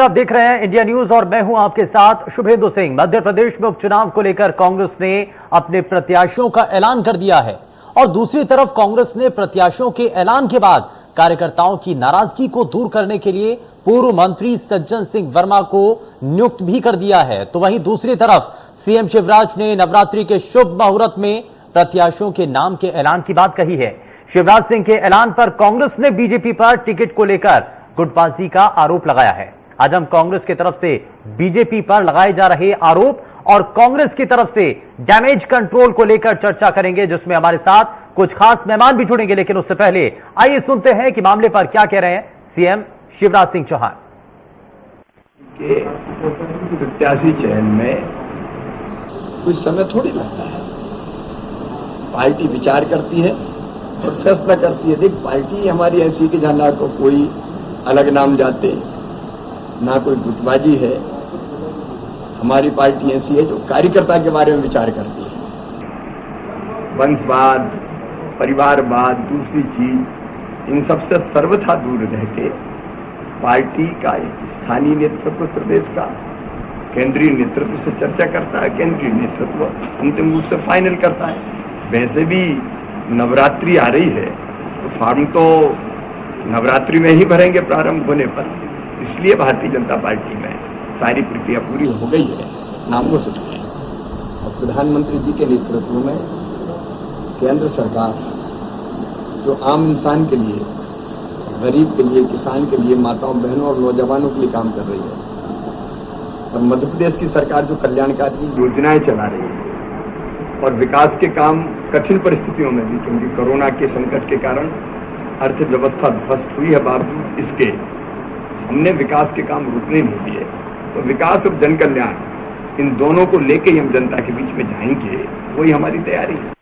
आप देख रहे हैं इंडिया न्यूज और मैं हूं आपके साथ शुभेंदु सिंह। मध्य प्रदेश में उपचुनाव को लेकर कांग्रेस ने अपने प्रत्याशियों का ऐलान कर दिया है और दूसरी तरफ कांग्रेस ने प्रत्याशियों के ऐलान के बाद कार्यकर्ताओं की नाराजगी को दूर करने के लिए पूर्व मंत्री सज्जन सिंह वर्मा को नियुक्त भी कर दिया है। तो वहीं दूसरी तरफ सीएम शिवराज ने नवरात्रि के शुभ मुहूर्त में प्रत्याशियों के नाम के ऐलान की बात कही है। शिवराज सिंह के ऐलान पर कांग्रेस ने बीजेपी पर टिकट को लेकर गुटबाजी का आरोप लगाया है। आज हम कांग्रेस की तरफ से बीजेपी पर लगाए जा रहे आरोप और कांग्रेस की तरफ से डैमेज कंट्रोल को लेकर चर्चा करेंगे, जिसमें हमारे साथ कुछ खास मेहमान भी जुड़ेंगे। लेकिन उससे पहले आइए सुनते हैं कि मामले पर क्या कह रहे हैं सीएम शिवराज सिंह चौहान। के प्रत्याशी चयन में कुछ समय थोड़ी लगता है। पार्टी विचार करती है और फैसला करती है। देख, पार्टी हमारी ऐसी कि जहां ना को कोई अलग नाम जाते, ना कोई गुटबाजी है। हमारी पार्टी ऐसी है जो कार्यकर्ता के बारे में विचार करती है। वंशवाद, परिवारवाद, दूसरी चीज, इन सबसे सर्वथा दूर रह के पार्टी का एक स्थानीय नेतृत्व, प्रदेश का केंद्रीय नेतृत्व से चर्चा करता है। केंद्रीय नेतृत्व अंतिम रूप से फाइनल करता है। वैसे भी नवरात्रि आ रही है तो फॉर्म तो नवरात्रि में ही भरेंगे प्रारंभ होने पर। इसलिए भारतीय जनता पार्टी में सारी प्रक्रिया पूरी हो गई है, नाम हो चुके हैं। और प्रधानमंत्री जी के नेतृत्व में केंद्र सरकार जो आम इंसान के लिए, गरीब के लिए, किसान के लिए, माताओं बहनों और नौजवानों के लिए काम कर रही है। और मध्य प्रदेश की सरकार जो कल्याणकारी योजनाएं चला रही है और विकास के काम कठिन परिस्थितियों में भी, क्योंकि कोरोना के संकट के कारण अर्थव्यवस्था ध्वस्त हुई है, बावजूद इसके हमने विकास के काम रुकने नहीं दिए। तो विकास और जन कल्याण, इन दोनों को लेके ही हम जनता के बीच में जाएंगे, वही हमारी तैयारी है।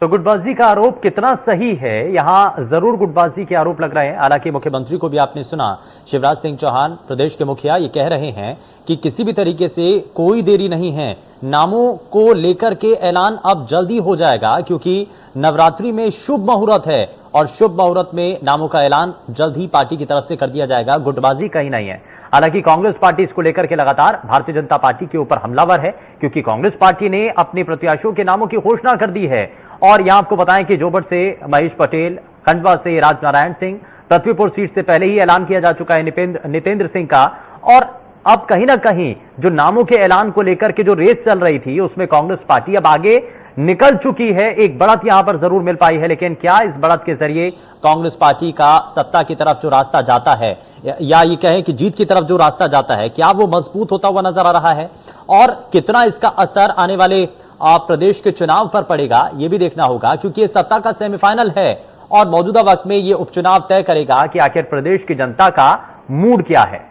तो गुटबाजी का आरोप कितना सही है? यहां जरूर गुटबाजी के आरोप लग रहे हैं। हालांकि मुख्यमंत्री को भी आपने सुना, शिवराज सिंह चौहान प्रदेश के मुखिया ये कह रहे हैं कि किसी भी तरीके से कोई देरी नहीं है, नामों को लेकर के ऐलान अब जल्दी हो जाएगा, क्योंकि नवरात्रि में शुभ मुहूर्त है और शुभ मुहूर्त में नामों का ऐलान जल्द ही पार्टी की तरफ से कर दिया जाएगा। गुटबाजी कहीं नहीं है। हालांकि कांग्रेस पार्टी इसको लेकर के लगातार भारतीय जनता पार्टी के ऊपर हमलावर है, क्योंकि कांग्रेस पार्टी ने अपने प्रत्याशियों के नामों की घोषणा कर दी है। और यहां आपको बताएं कि जोबट से महेश पटेल, खंडवा से राजनारायण सिंह, पृथ्वीपुर सीट से पहले ही ऐलान किया जा चुका है नितेंद्र सिंह का। और अब कहीं ना कहीं जो नामों के ऐलान को लेकर के जो रेस चल रही थी, उसमें कांग्रेस पार्टी अब आगे निकल चुकी है। एक बढ़त यहां पर जरूर मिल पाई है, लेकिन क्या इस बढ़त के जरिए कांग्रेस पार्टी का सत्ता की तरफ जो रास्ता जाता है, या ये कहें कि जीत की तरफ जो रास्ता जाता है, क्या वो मजबूत होता हुआ नजर आ रहा है? और कितना इसका असर आने वाले प्रदेश के चुनाव पर पड़ेगा, ये भी देखना होगा, क्योंकि ये सत्ता का सेमीफाइनल है और मौजूदा वक्त में ये उपचुनाव तय करेगा कि आखिर प्रदेश की जनता का मूड क्या है।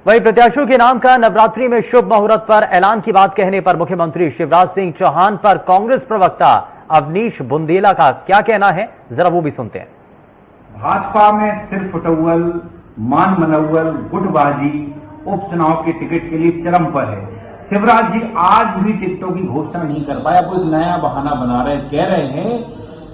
वहीं प्रत्याशियों के नाम का नवरात्रि में शुभ मुहूर्त पर ऐलान की बात कहने पर मुख्यमंत्री शिवराज सिंह चौहान पर कांग्रेस प्रवक्ता अवनीश बुंदेला का क्या कहना है, जरा वो भी सुनते हैं। भाजपा में सिर्फ फटौवल, मान मनौवल, गुटबाजी उपचुनाव के टिकट के लिए चरम पर है। शिवराज जी आज भी टिकटों की घोषणा नहीं कर पाए। अब एक नया बहाना बना रहे, कह रहे हैं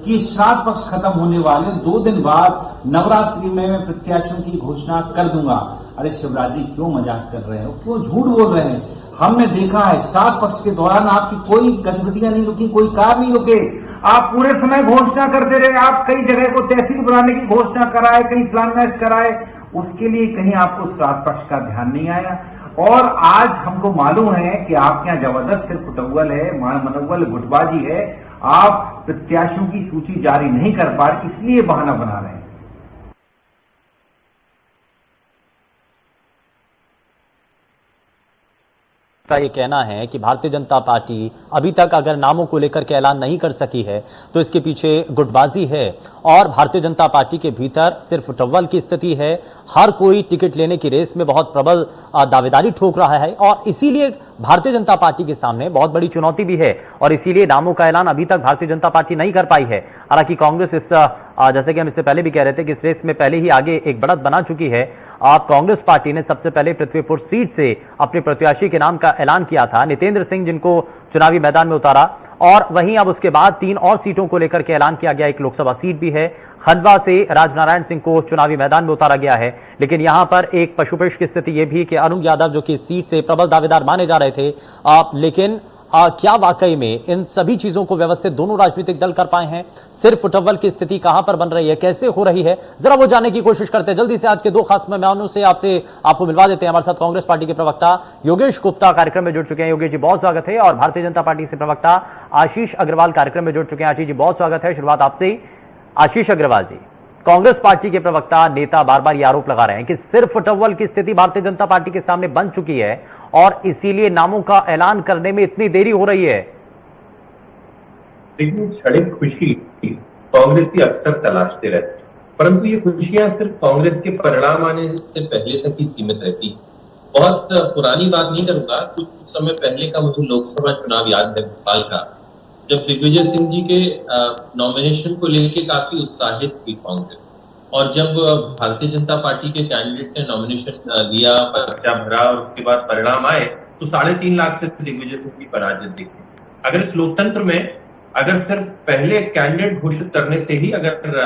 कि श्राद्ध पक्ष खत्म होने वाले 2 दिन बाद नवरात्रि में मैं प्रत्याशियों की घोषणा कर दूंगा। अरे शिवराज जी, क्यों मजाक कर रहे हो, क्यों झूठ बोल रहे हैं? हमने देखा है श्राद्ध पक्ष के दौरान आपकी कोई गतिविधियां नहीं रुकी, कोई कार नहीं रुके। आप पूरे समय घोषणा करते रहे। आप कई जगह को तहसील बनाने की घोषणा कराए, कई शिलान्यास कराए, उसके लिए कहीं आपको श्राद्ध पक्ष का ध्यान नहीं आया। और आज हमको मालूम है कि आपके यहाँ जबरदस्त सिर्फ फुटौवल है, मान मनौवल, गुटबाजी है। आप प्रत्याशियों की सूची जारी नहीं कर पा रहे, इसलिए बहाना बना रहे हैं। का ये कहना है कि भारतीय जनता पार्टी अभी तक अगर नामों को लेकर के ऐलान नहीं कर सकी है तो इसके पीछे गुटबाजी है और भारतीय जनता पार्टी के भीतर सिर्फ टव्वल की स्थिति है। हर कोई टिकट लेने की रेस में बहुत प्रबल दावेदारी ठोक रहा है और इसीलिए भारतीय जनता पार्टी के सामने बहुत बड़ी चुनौती भी है और इसीलिए नामों का ऐलान अभी तक भारतीय जनता पार्टी नहीं कर पाई है। हालांकि कांग्रेस इस जैसे कि हम इससे पहले भी कह रहे थे कि इस रेस में पहले ही आगे एक बढ़त बना चुकी है कांग्रेस पार्टी ने सबसे पहले पृथ्वीपुर सीट से अपने प्रत्याशी के नाम का ऐलान किया था, नितेंद्र सिंह, जिनको चुनावी मैदान में उतारा। और वहीं अब उसके बाद 3 और सीटों को लेकर के ऐलान किया गया। एक लोकसभा सीट भी है, खंडवा से राजनारायण सिंह को चुनावी मैदान में उतारा गया है। लेकिन यहां पर एक पशुपेश की स्थिति यह भी कि अरुण यादव, जो कि इस सीट से प्रबल दावेदार माने जा रहे थे, लेकिन क्या वाकई में इन सभी चीजों को व्यवस्थित दोनों राजनीतिक दल कर पाए हैं? सिर्फ उठव्वल की स्थिति कहां पर बन रही है, कैसे हो रही है, जरा वो जानने की कोशिश करते हैं। जल्दी से आज के 2 खास मेहमानों से आपको मिलवा देते हैं। हमारे साथ कांग्रेस पार्टी के प्रवक्ता योगेश गुप्ता कार्यक्रम में जुड़ चुके हैं। योगेश जी, बहुत स्वागत है। और भारतीय जनता पार्टी से प्रवक्ता आशीष अग्रवाल कार्यक्रम में जुड़ चुके हैं। आशीष जी, बहुत स्वागत है। शुरुआत आपसे ही। आशीष अग्रवाल जी, कांग्रेस पार्टी के प्रवक्ता, नेता बार बार ये आरोप लगा रहे हैं कि सिर्फ उठव्वल की स्थिति भारतीय जनता पार्टी के सामने बन चुकी है और इसीलिए नामों का ऐलान करने में इतनी देरी हो रही है। लेकिन क्षणिक खुशी कांग्रेस की अक्सर तलाशते रहते हैं, परंतु ये खुशियां सिर्फ कांग्रेस के परिणाम आने से पहले तक ही सीमित रहती। बहुत पुरानी बात नहीं करूंगा, कुछ समय पहले का मुझे लोकसभा चुनाव याद है भोपाल का, जब दिग्विजय सिंह जी के नॉमिनेशन को लेकर काफी उत्साहित थी कांग्रेस, और जब भारतीय जनता पार्टी के कैंडिडेट ने नॉमिनेशन लिया, पर्चा भरा और उसके बाद परिणाम आए तो 3.5 लाख से दिग्विजय सिंह की पराजय दिखी। अगर इस लोकतंत्र में अगर सिर्फ पहले कैंडिडेट घोषित करने से ही अगर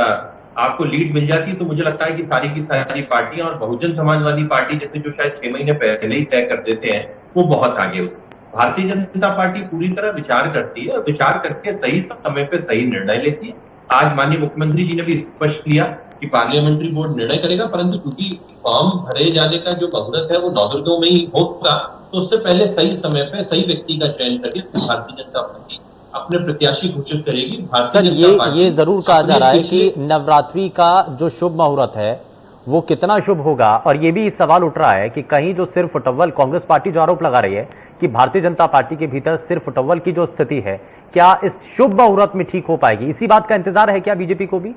आपको लीड मिल जाती तो मुझे लगता है कि सारी की सारी पार्टियां और बहुजन समाजवादी पार्टी जैसे जो शायद 6 महीने पहले ही तय कर देते हैं वो बहुत आगे होती। भारतीय जनता पार्टी पूरी तरह विचार करती है और विचार करके सही समय पे सही निर्णय लेती है। आज माननीय मुख्यमंत्री जी ने भी स्पष्ट किया कि पार्लियामेंट्री बोर्ड निर्णय करेगा, परंतु चूंकि फॉर्म भरे जाने का जो मुहूर्त है वो नवदुर्गों में ही होगा, तो उससे पहले सही समय पे सही व्यक्ति का चयन करके भारतीय जनता पार्टी अपने प्रत्याशी घोषित करेगी। भारतीय जनता पार्टी ये जरूर कहा जा रहा है कि नवरात्रि का जो शुभ मुहूर्त है वो कितना शुभ होगा। और ये भी सवाल उठ रहा है कि कहीं जो सिर्फ उठव्वल, कांग्रेस पार्टी जो आरोप लगा रही है कि भारतीय जनता पार्टी के भीतर सिर्फ उठव्वल की जो स्थिति है, क्या इस शुभ मुहूर्त में ठीक हो पाएगी? इसी बात का इंतजार है क्या बीजेपी को भी?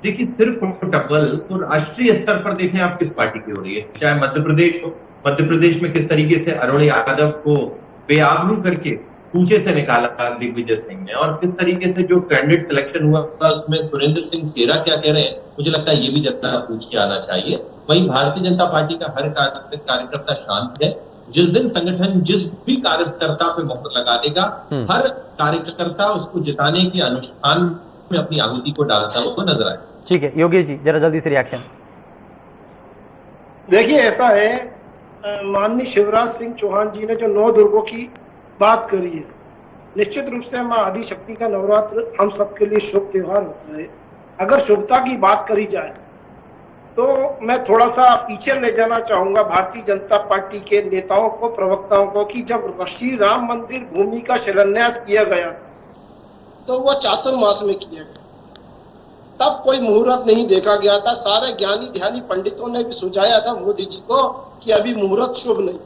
देखिए, सिर्फ उठव्वल तो राष्ट्रीय स्तर पर देखें आप किस पार्टी की हो रही है, चाहे मध्य प्रदेश हो, मध्य प्रदेश में किस तरीके से अरुण यादव को बेआबरू करके पूछे से निकाला दिग्विजय सिंह ने, और किस तरीके से जो कैंडिडेट सिलेक्शन हुआ था उसमें सुरेंद्र सिंह सेरा क्या कह रहे हैं, मुझे लगता है ये भी जरा पूछ के आना चाहिए। वहीं भारतीय जनता पार्टी का हर कार्यकर्ता शांत है। जिस दिन संगठन जिस भी कार्यकर्ता पे मोहर लगा देगा, हर कार्यकर्ता उसको जिताने के अनुष्ठान में अपनी आहुति को डालता हुआ नजर आए। ठीक है योगेश जी, जरा जल्दी से रिएक्शन। देखिए, ऐसा है, माननीय शिवराज सिंह चौहान जी ने जो 9 दुर्गों की बात करी है, निश्चित रूप से मां आदिशक्ति का नवरात्र हम सबके लिए शुभ त्योहार होता है। अगर शुभता की बात करी जाए तो मैं थोड़ा सा पीछे ले जाना चाहूंगा भारतीय जनता पार्टी के नेताओं को, प्रवक्ताओं को, कि जब श्री राम मंदिर भूमि का शिलान्यास किया गया था तो वह चातुर्मास में किया गया, तब कोई मुहूर्त नहीं देखा गया था। सारे ज्ञानी ध्यानी पंडितों ने भी सुझाया था मोदी जी को कि अभी मुहूर्त शुभ नहीं।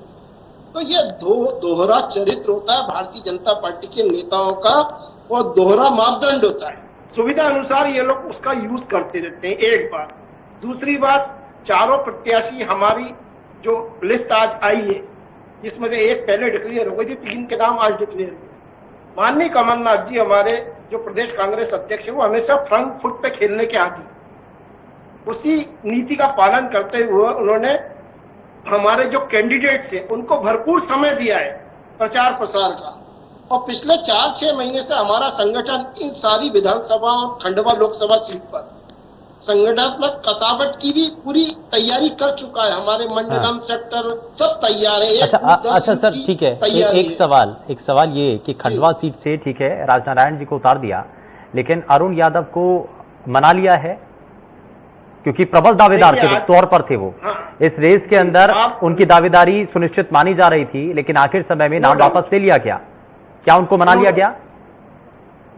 तो ये दोहरा चरित्र होता है भारतीय जनता पार्टी के नेताओं का, और दोहरा मापदंड होता है। सुविधा अनुसार ये लोग उसका यूज करते रहते हैं, एक बात। दूसरी बात, चारों प्रत्याशी हमारी जो लिस्ट आज आई है, जिसमें से एक पहले डिक्लेयर हो गई थी, 3 के नाम आज डिक्लेयर हुए। माननीय कमलनाथ जी, हमारे जो प्रदेश कांग्रेस अध्यक्ष है, वो हमेशा फ्रंट फुट पे खेलने के आदी है। उसी नीति का पालन करते हुए उन्होंने हमारे जो कैंडिडेट्स हैं उनको भरपूर समय दिया है प्रचार प्रसार का, और पिछले 4-6 महीने से हमारा संगठन इन सारी विधानसभा और खंडवा लोकसभा सीट पर संगठनात्मक कसावट की भी पूरी तैयारी कर चुका है। हमारे मंडलम सेक्टर सब तैयार है। अच्छा सर, ठीक है। एक सवाल ये कि खंडवा सीट से ठीक है राजनारायण जी को उतार दिया, लेकिन अरुण यादव को मना लिया है क्योंकि प्रबल दावेदार के तौर पर थे वो। इस रेस के अंदर उनकी दावेदारी सुनिश्चित मानी जा रही थी, लेकिन आखिर समय में नाम वापस ले लिया गया। क्या उनको मना लिया गया?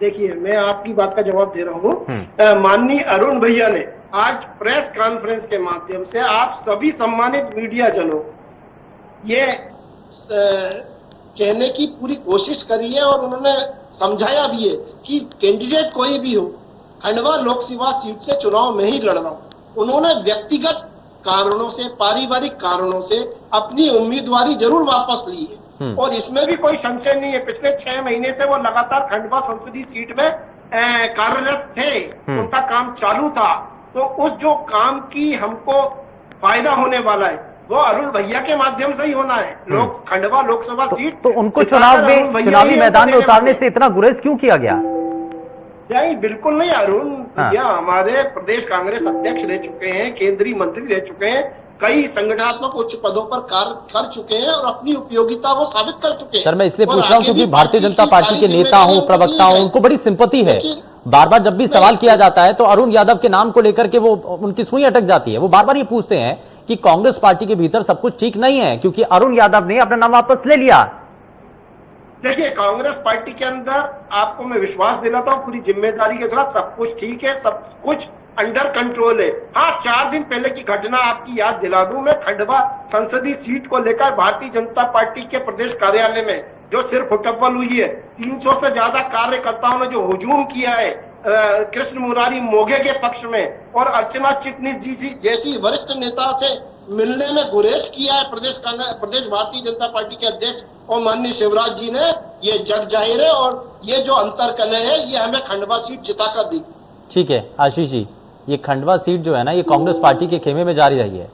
देखिए, मैं आपकी बात का जवाब दे रहा हूँ। माननीय अरुण भैया ने आज प्रेस कॉन्फ्रेंस के माध्यम से आप सभी सम्मानित मीडिया जनों ये कहने की पूरी कोशिश करी है, और उन्होंने समझाया भी है कि कैंडिडेट कोई भी हो, खंडवा लोकसभा सीट से चुनाव में ही लड़ रहा हूँ। उन्होंने व्यक्तिगत कारणों से, पारिवारिक कारणों से अपनी उम्मीदवारी जरूर वापस ली है, और इसमें भी कोई संशय नहीं है। पिछले 6 महीने से वो लगातार खंडवा संसदीय सीट में कार्यरत थे, उनका काम चालू था। तो उस जो काम की हमको फायदा होने वाला है वो अरुण भैया के माध्यम से ही होना है। लोग खंडवा लोकसभा सीट तो उनको चुनावी मैदान में उतारने से इतना गुरेज क्यों किया गया? नहीं, बिल्कुल नहीं। अरुण भैया हमारे प्रदेश कांग्रेस अध्यक्ष रह चुके हैं, केंद्रीय मंत्री रह चुके हैं, कई संगठनात्मक उच्च पदों पर कार्य कर चुके हैं और अपनी उपयोगिता को साबित कर चुके हैं। सर मैं इसलिए पूछ रहा हूं क्योंकि भारतीय जनता पार्टी के नेता हो, प्रवक्ता हो, उनको बड़ी सिंपैथी है। बार बार जब भी सवाल किया जाता है तो अरुण यादव के नाम को लेकर के वो उनकी सुई अटक जाती है। वो बार बार ये पूछते हैं कि कांग्रेस पार्टी के भीतर सब कुछ ठीक नहीं है क्योंकि अरुण यादव ने अपना नाम वापस ले लिया। देखिए, कांग्रेस पार्टी के अंदर आपको मैं विश्वास दिलाता हूं पूरी जिम्मेदारी के साथ सब कुछ ठीक है, सब कुछ अंडर कंट्रोल है। हाँ, 4 दिन पहले की घटना आपकी याद दिला दूं मैं, खंडवा संसदीय सीट को लेकर भारतीय जनता पार्टी के प्रदेश कार्यालय में जो सिर्फ हुटप्पल हुई है, 300 से ज्यादा कार्यकर्ताओं ने जो हुजूम किया है कृष्ण मुरारी मोघे के पक्ष में और अर्चना चिटनीस जी जैसी वरिष्ठ नेता से मिलने में गुरेज किया है प्रदेश भारतीय जनता पार्टी के अध्यक्ष और माननीय शिवराज जी ने, ये जग जाहिर है और ये जो अंतर कलह है ये हमें खंडवा सीट जिताकर दी। ठीक है आशीष जी, ये खंडवा सीट जो है ना ये कांग्रेस पार्टी के खेमे में जारी रही है।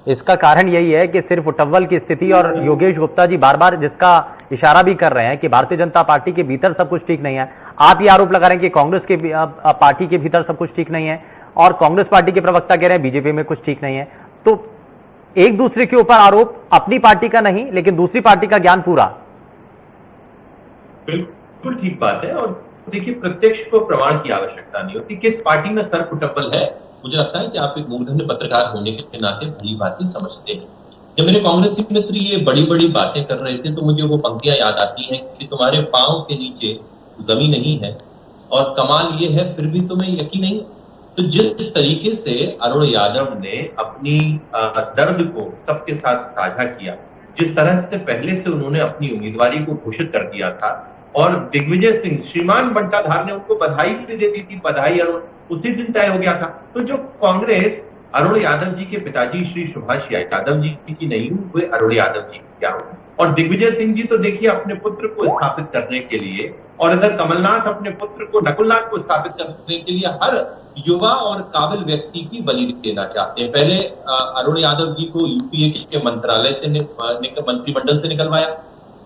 इसका कारण यही है कि सिर्फ उटव्वल की स्थिति और योगेश गुप्ता जी बार बार जिसका इशारा भी कर रहे हैं कि भारतीय जनता पार्टी के भीतर सब कुछ ठीक नहीं है। आप ये आरोप लगा रहे हैं कि कांग्रेस के पार्टी के भीतर सब कुछ ठीक नहीं है और कांग्रेस पार्टी के प्रवक्ता कह रहे हैं बीजेपी में कुछ ठीक नहीं है। तो एक दूसरे के ऊपर आरोप, अपनी पार्टी का नहीं लेकिन दूसरी पार्टी का ज्ञान पूरा। बिल्कुल ठीक बात है। और देखिए, प्रत्यक्ष को प्रमाण की आवश्यकता नहीं होती। किस पार्टी में सर फुटबल है, मुझे लगता है कि आप एक मूर्धन्य पत्रकार होने के नाते भली बातें समझते हैं। जब मेरे कांग्रेसी मित्र ये बड़ी बड़ी बातें कर रहे थे तो मुझे वो पंक्तियां याद आती हैं कि तुम्हारे पांव के नीचे जमीन नहीं है और कमाल ये है फिर भी तुम्हें यकीन नहीं। तो जिस तरीके से अरुण यादव ने अपनी दर्द को सबके साथ साझा किया, जिस तरह से पहले से उन्होंने अपनी उम्मीदवारी को घोषित कर दिया था और दिग्विजय सिंह, श्रीमान बंटाधार ने उनको बधाई भी दे दी थी, बधाई अरुण, उसी दिन तय हो गया था। तो जो कांग्रेस अरुण यादव जी के पिताजी श्री सुभाष यादव जी की नहीं हुए अरुण यादव जी क्या हो, और दिग्विजय सिंह जी तो देखिए अपने पुत्र को स्थापित करने के लिए, और इधर कमलनाथ अपने पुत्र को नकुलनाथ को स्थापित करने के लिए हर युवा और काबिल व्यक्ति की बलि देना चाहते हैं। पहले अरुण यादव जी को यूपीए के मंत्रालय से मंत्रिमंडल से निकलवाया,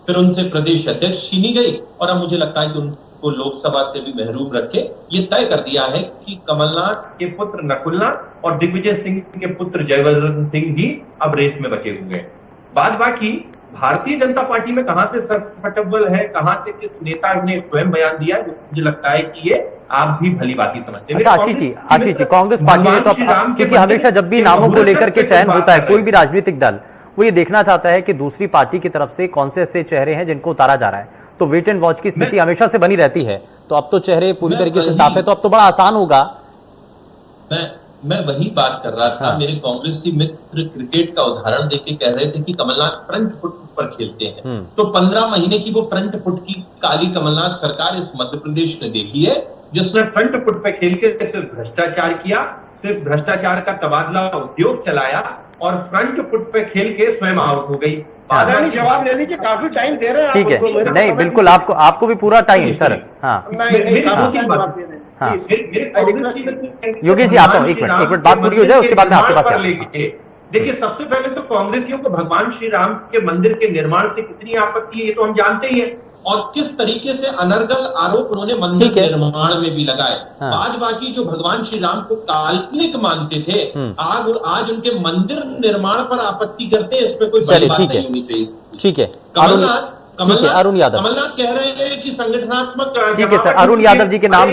फिर उनसे प्रदेश अध्यक्ष छीनी गई और अब मुझे लगता है कि उनको लोकसभा से भी महरूम रख के ये तय कर दिया है कि कमलनाथ के पुत्र नकुलनाथ और दिग्विजय सिंह के पुत्र जयवर्धन सिंह ही अब रेस में बचे हुए हैं। बाद बाकी भारतीय जनता पार्टी में कहां से सरफटबल है, कहां से किस नेता ने स्वयं बयान दिया है, मुझे लगता है कि ये आप भी भली बात ही समझते हैं। अच्छा आशीष जी, कांग्रेस पार्टी ने तो क्योंकि हमेशा जब भी नामों को लेकर के चयन होता है कोई भी राजनीतिक दल वो ये देखना चाहता है कि दूसरी पार्टी की तरफ से कौन से ऐसे चेहरे हैं जिनको उतारा जा रहा है, तो वेट एंड वॉच की स्थिति हमेशा से बनी रहती है। तो अब तो चेहरे पूरी तरीके से साफ है, तो अब तो बड़ा आसान होगा। मैं वही बात कर रहा था। मेरे कांग्रेसी मित्र क्रिकेट का उदाहरण देके कह रहे थे कि कमलनाथ फ्रंट फुट पर खेलते हैं, तो 15 महीने की वो फ्रंट फुट की काली कमलनाथ सरकार इस मध्य प्रदेश ने देखी है, जिसने फ्रंट फुट पे खेल के सिर्फ भ्रष्टाचार किया, सिर्फ भ्रष्टाचार का तबादला उद्योग चलाया और फ्रंट फुट पे खेल के स्वयं आउट हो गई। जवाब ले लीजिए, काफी टाइम दे रहे हैं। ठीक है, नहीं बिल्कुल आपको भी पूरा टाइम सर। हाँ योगेश जी आता हूँ, एक मिनट बात पूरी हो जाए उसके बाद मैं आपके पास। देखिए, सबसे पहले तो कांग्रेसियों को भगवान श्री राम के मंदिर के निर्माण से कितनी आपत्ति है ये तो हम जानते ही हैं, और किस तरीके से अनर्गल आरोप उन्होंने मंदिर निर्माण में भी लगाए। आज बाकी जो भगवान श्री राम को काल्पनिक मानते थे आज उनके मंदिर निर्माण पर आपत्ति करते हैं, इसमें कोई बड़ी बात नहीं होनी चाहिए। ठीक है, अरुण यादव कह रहे हैं कि संगठनात्मक, ठीक है सर, अरुण यादव जी के नाम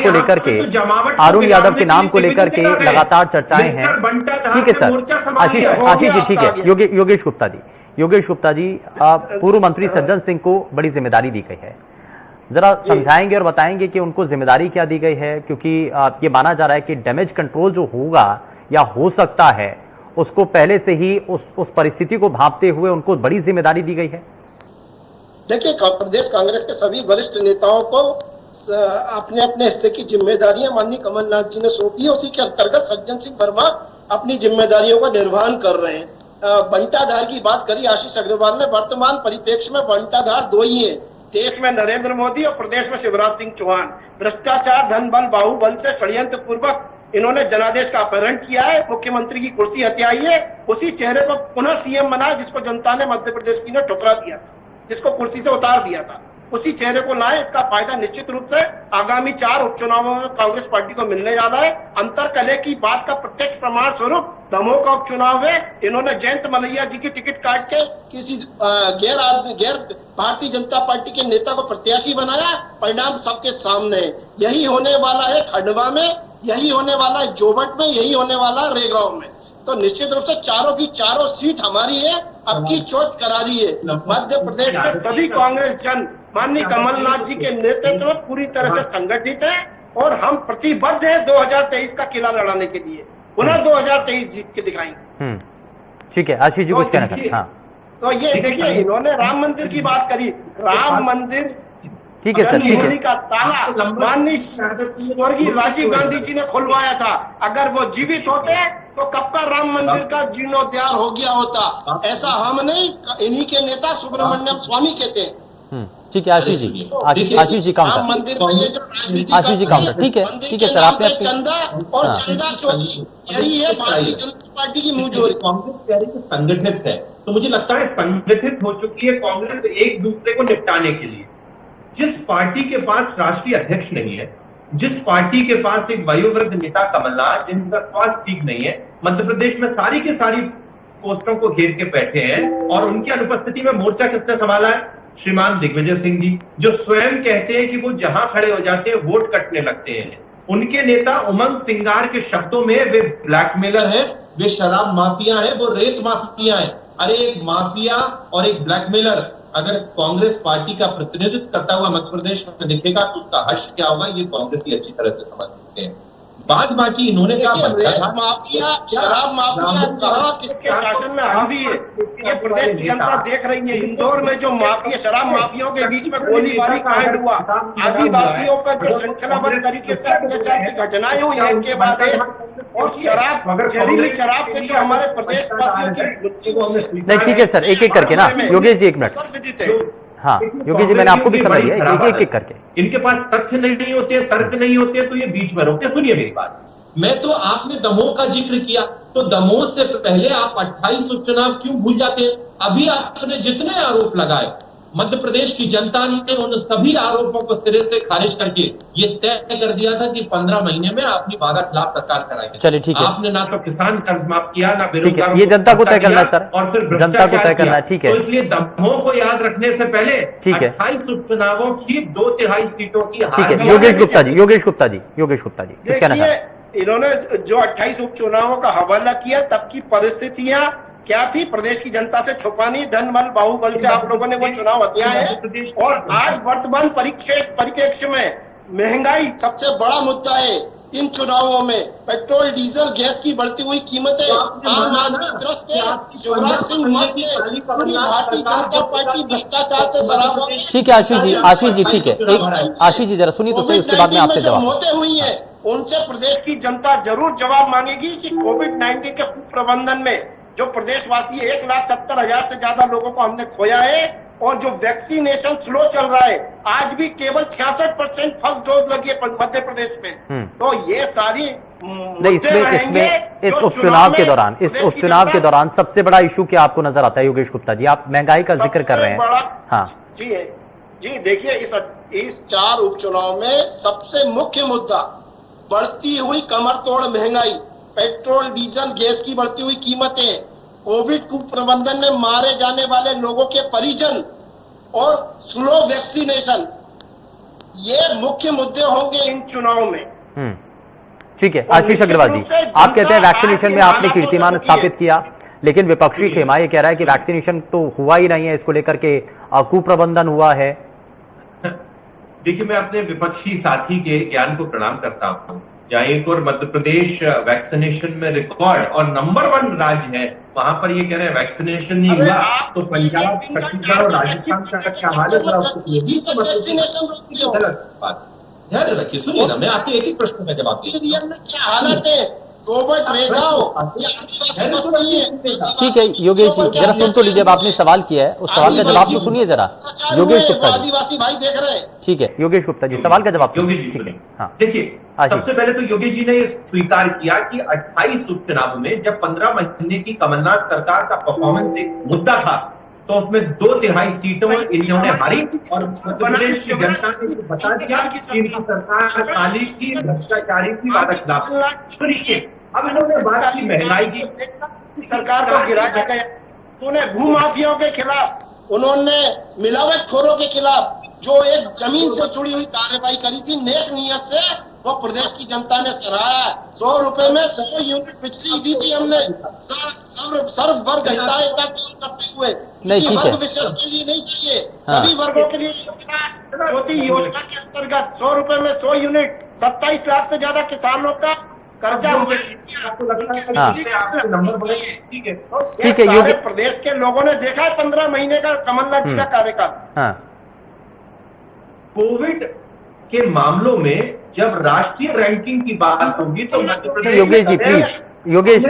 को लेकर के लगातार चर्चाएं हैं। ठीक है सर, आशीष जी ठीक है। योगेश गुप्ता जी पूर्व मंत्री सज्जन सिंह को बड़ी जिम्मेदारी दी गई है, जरा समझाएंगे और बताएंगे कि उनको जिम्मेदारी क्या दी गई है, क्योंकि ये माना जा रहा है कि डैमेज कंट्रोल जो होगा या हो सकता है उसको पहले से ही उस परिस्थिति को भांपते हुए उनको बड़ी जिम्मेदारी दी गई है। देखिए, प्रदेश कांग्रेस के सभी वरिष्ठ नेताओं को अपने अपने हिस्से की जिम्मेदारियां माननीय कमलनाथ जी ने सौंपी है, उसी के अंतर्गत सज्जन सिंह वर्मा अपनी जिम्मेदारियों का निर्वहन कर रहे हैं। बंटाधार की बात करी आशीष अग्रवाल ने, वर्तमान परिप्रेक्ष्य में बंटाधार दो ही है, देश में नरेंद्र मोदी और प्रदेश में शिवराज सिंह चौहान। भ्रष्टाचार, धन बल, बाहुबल से षड्यंत्र पूर्वक इन्होंने जनादेश का अपहरण किया है, मुख्यमंत्री की कुर्सी हथियाई है, उसी चेहरे को पुनः सीएम बनाया जिसको जनता ने मध्य प्रदेश की ने ठुकरा दिया था, जिसको कुर्सी से उतार दिया था, उसी चेहरे को लाए। इसका फायदा निश्चित रूप से आगामी 4 उपचुनावों में कांग्रेस पार्टी को मिलने जा रहा है। अंतर कलह की बात का प्रत्यक्ष प्रमाण स्वरूप दमोह का उपचुनाव है। इन्होंने जयंत मलैया जी की टिकट काट के किसी गैर भारतीय जनता पार्टी के नेता को प्रत्याशी बनाया, परिणाम सबके सामने है। यही होने वाला है खंडवा में, यही होने वाला है जोबट में, यही होने वाला है रेगांव में। तो निश्चित रूप से चारों की चारों सीट हमारी है, अब की चोट करारी है। मध्य प्रदेश के सभी कांग्रेस जन माननीय कमलनाथ जी के नेतृत्व में पूरी तरह से संगठित है और हम प्रतिबद्ध है 2023 का किला लड़ाने के लिए। पुनः 2023 जीत के दिखाएंगे। ठीक है, आशीष जी कुछ कहना चाहते हैं? हाँ, तो ये देखिए, इन्होंने राम मंदिर की बात करी। राम मंदिर ठीक है सर, ठीक है। का ताला माननीय स्वर्गीय राजीव गांधी जी ने खुलवाया था। अगर वो जीवित होते तो कब का राम मंदिर का जीर्णोद्धार हो गया होता। ऐसा हम नहीं, इन्हीं के नेता सुब्रमण्यम स्वामी कहते हैं। ठीक है आशीष जी, आशीष जी काउंटर, मंदिर में ये जो राजनीति आशीष जी काउंटर, ठीक है सर, आपने चंदा और चंदा चोरी, यही है भारतीय जनता पार्टी की मुंहजोरी। कांग्रेस कह रही है संगठित है, तो मुझे लगता है संगठित हो चुकी है कांग्रेस एक दूसरे को निपटाने के लिए। जिस पार्टी के पास राष्ट्रीय अध्यक्ष नहीं है, जिस पार्टी के पास एक वयोवृद्ध नेता कमलनाथ जिनका स्वास्थ्य ठीक नहीं है, मध्य प्रदेश में सारी की सारी पोस्टों को घेर के बैठे हैं और उनकी अनुपस्थिति में मोर्चा किसने संभाला है? श्रीमान दिग्विजय सिंह जी, जो स्वयं कहते हैं कि वो जहां खड़े हो जाते हैं वोट कटने लगते हैं। उनके नेता उमंग सिंगार के शब्दों में वे ब्लैकमेलर हैं, वे शराब माफिया हैं, वो रेत माफिया हैं। अरे एक माफिया और एक ब्लैकमेलर अगर कांग्रेस पार्टी का प्रतिनिधित्व करता हुआ मध्य प्रदेश में दिखेगा तो उसका हर्ष क्या होगा, ये कांग्रेस की अच्छी तरह से समझ सकते हैं। बाद बाकी इन्होंने माफिया, शराब माफिया कहां किसके शासन में हावी है, ये प्रदेश की जनता देख रही है। इंदौर में जो माफिया, शराब माफियाओं के बीच में गोलीबारी कांड हुआ, आदिवासियों पर जो श्रृंखलाबद्ध तरीके से अत्याचार की घटनाएं हुई एक के बाद एक, और शराब, जहरीली शराब से जो हमारे प्रदेश वासियों की मृत्यु हुई। नहीं ठीक है सर, एक एक करके ना योगेश जी, एक मिनट। हाँ योगेश जी, मैंने आपको भी समझ लिया, एक एक करके। इनके पास तथ्य नहीं होते, तर्क नहीं होते, तो ये बीच में रोकते। सुनिए मेरी बात, मैं तो आपने दमोह का जिक्र किया, तो दमोह से पहले आप 28 उपचुनाव क्यों भूल जाते हैं? अभी आपने जितने आरोप लगाए, मध्य प्रदेश की जनता ने उन सभी आरोपों को सिरे से खारिज करके ये तय कर दिया था कि 15 महीने में अपनी वादा खिलाफ सरकार कराएगी। चलिए ठीक है, आपने ना तो किसान कर्ज माफ किया, ना बेरोजगारों ये जनता को तय करना है सर, और सिर्फ जनता को तय करना है। ठीक है, तो इसलिए दमोह को याद रखने से पहले ठीक है 28 उपचुनावों की 2/3 सीटों की ठीक है। योगेश गुप्ता जी, योगेश गुप्ता जी, योगेश गुप्ता जी, कुछ कहना चाहते हैं? इन्होंने जो 28 उपचुनावों का हवाला किया, तब की परिस्थितियां क्या थी, प्रदेश की जनता से छुपानी, धन बल बाहुबल से आप लोगों ने वो चुनाव हथिया है। और आज वर्तमान परिप्रेक्ष्य में महंगाई सबसे बड़ा मुद्दा है। इन चुनावों में पेट्रोल डीजल गैस की बढ़ती हुई कीमतें, आम आदमी त्रस्त है, शिवराज सिंह मस्त है, पूरी भारतीय जनता पार्टी भ्रष्टाचार से शराब हो गई। ठीक है आशीष जी, आशीष जी ठीक है, एक आशीष जी जरा सुनिए तो सही, उसके बाद में आपसे जवाब। मौतें हुई है, उनसे प्रदेश की जनता जरूर जवाब मांगेगी कि कोविड-19 के कुप्रबंधन में जो प्रदेशवासी 1,70,000 से ज्यादा लोगों को हमने खोया है, और जो वैक्सीनेशन स्लो चल रहा है, आज भी केवल 66% फर्स्ट डोज लगी है मध्य प्रदेश में। तो ये सारी इसमें इस उपचुनाव के दौरान सबसे बड़ा इशू क्या आपको नजर आता है योगेश गुप्ता जी? आप महंगाई का जिक्र कर रहे हैं। हाँ जी देखिए, इस 4 उपचुनाव में सबसे मुख्य मुद्दा बढ़ती हुई कमरतोड़ महंगाई, पेट्रोल डीजल गैस की बढ़ती हुई कीमतें, कोविड कुप्रबंधन में मारे जाने वाले लोगों के परिजन और स्लो वैक्सीनेशन, ये मुख्य मुद्दे होंगे इन चुनाव में। ठीक है आशीष अग्रवाल जी, आप कहते हैं वैक्सीनेशन में आपने कीर्तिमान स्थापित किया, लेकिन विपक्षी खेमा ये कह रहा है कि वैक्सीनेशन तो हुआ ही नहीं है, इसको लेकर के कुप्रबंधन हुआ है। देखिए, मैं अपने विपक्षी साथी के ज्ञान को प्रणाम करता हूँ। जहाँ एक और मध्य प्रदेश वैक्सीनेशन में रिकॉर्ड और नंबर 1 राज्य है, वहां पर ये कह रहे हैं वैक्सीनेशन नहीं हुआ, तो पंजाब, छत्तीसगढ़ और राजस्थान का क्या हाल है? ध्यान रखिए, सुनिए ना, मैं आपके एक एक प्रश्न का जवाब क्या हालत है? रोबोट रेगाओ ये आदिवासी बस्ती है। ठीक है योगेश जी, जरा सुन तो लीजिए, अब आपने सवाल किया है, उस सवाल का जवाब तो सुनिए जरा योगेश गुप्ता जी। आदिवासी भाई देख रहे हैं। ठीक है योगेश गुप्ता जी, सवाल का जवाब योगेश जी ठीक है। सुनिए। हाँ देखिए, आशीष। सबसे पहले तो योगेश जी ने ये स्वीकार किया कि 28 उपचुनाव में जब 15 महीने की कमलनाथ सरकार का परफॉर्मेंस एक मुद्दा था, तो उसमें 2/3 सीटों इन्होंने हारी और मध्य प्रदेश की जनता ने बता दिया कि इनकी सरकार काली की, भ्रष्टाचारी की, वादाखिलाफ। अब इन्होंने बात की महंगाई की, सरकार को गिराया गया, उन्होंने भू माफियाओं के खिलाफ, उन्होंने मिलावटखोरों के खिलाफ जो एक जमीन से जुड़ी हुई कार्रवाई करी थी नेक नियत से, वो प्रदेश की जनता ने सराहा। 100 रुपए में 100 यूनिट बिजली दी थी हमने, सर्व वर्ग हितायता करते हुए, किसी वर्ग विशेष के लिए नहीं चाहिए, सभी वर्गों के लिए योजना, ज्योति योजना के अंतर्गत 100 रुपए में 100 यूनिट, 27 लाख से ज्यादा किसानों का कर्जा ठीक है सारे प्रदेश के लोगों ने देखा है 15 महीने का कमलनाथ जी का कार्यकाल। कोविड के मामलों में जब राष्ट्रीय रैंकिंग की बात होगी तो मध्य प्रदेश योगेश जी प्लीज, योगेश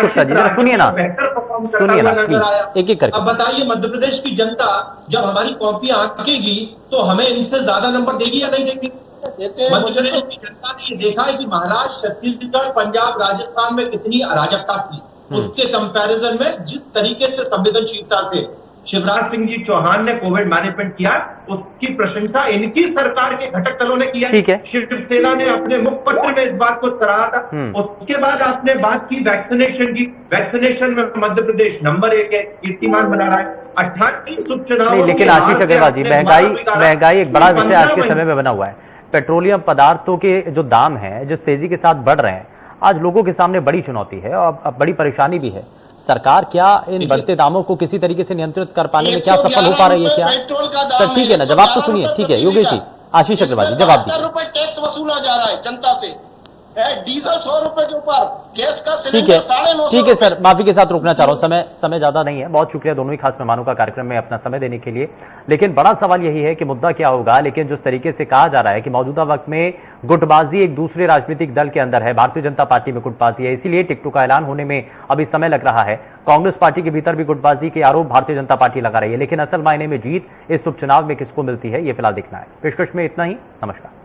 गुप्ता जी जरा सुनिए ना, बेहतर परफॉर्म करता सुनिए हुआ ना नजर आया। एक एक करके। अब बताइए, मध्य प्रदेश की जनता जब हमारी कॉपियां आंकेगी तो हमें इनसे ज्यादा नंबर देगी या नहीं देगी? मध्य प्रदेश की जनता ने ये देखा है कि महाराष्ट्र, छत्तीसगढ़, पंजाब, राजस्थान में कितनी अराजकता थी, उसके कंपैरिजन में जिस तरीके से संवेदनशीलता से शिवराज सिंह जी चौहान ने कोविड मैनेजमेंट किया, उसकी प्रशंसा इनकी सरकार के घटक दलों ने किया। ठीक है। शिवसेना ने अपने मुखपत्र में इस बात को सराहा था। उसके बाद आपने बात की वैक्सीनेशन की, वैक्सीनेशन में मध्य प्रदेश नंबर 1 है, कीर्तिमान बना रहा है। 28 उपचुनाव। लेकिन आशीष अग्रवाल जी, महंगाई एक बड़ा विषय आज के समय में बना हुआ है। पेट्रोलियम पदार्थों के जो दाम है जिस तेजी के साथ बढ़ रहे हैं, आज लोगों के सामने बड़ी चुनौती है और बड़ी परेशानी भी है। सरकार क्या इन बढ़ते दामों को किसी तरीके से नियंत्रित कर पाने में क्या सफल हो पा रही है क्या? सर ठीक है ना, जवाब तो सुनिए। ठीक है योगेश जी, आशीष अग्रवाल जी जवाब दीजिए। ₹72 टैक्स वसूला जा रहा है जनता से, डीजल 100 रुपए के ऊपर, गैस का ठीक सिलेंडर है 950 ठीक है सर, माफी के साथ रोकना चाह रहा हूं, समय ज्यादा नहीं है। बहुत शुक्रिया दोनों ही खास मेहमानों का कार्यक्रम में अपना समय देने के लिए। लेकिन बड़ा सवाल यही है कि मुद्दा क्या होगा। लेकिन जिस तरीके से कहा जा रहा है कि मौजूदा वक्त में गुटबाजी एक दूसरे राजनीतिक दल के अंदर है, भारतीय जनता पार्टी में गुटबाजी है, इसीलिए टिकटों का ऐलान होने में अभी समय लग रहा है। कांग्रेस पार्टी के भीतर भी गुटबाजी के आरोप भारतीय जनता पार्टी लगा रही है। लेकिन असल मायने में जीत इस उपचुनाव में किसको मिलती है, ये फिलहाल देखना है। पेशकश में इतना ही, नमस्कार।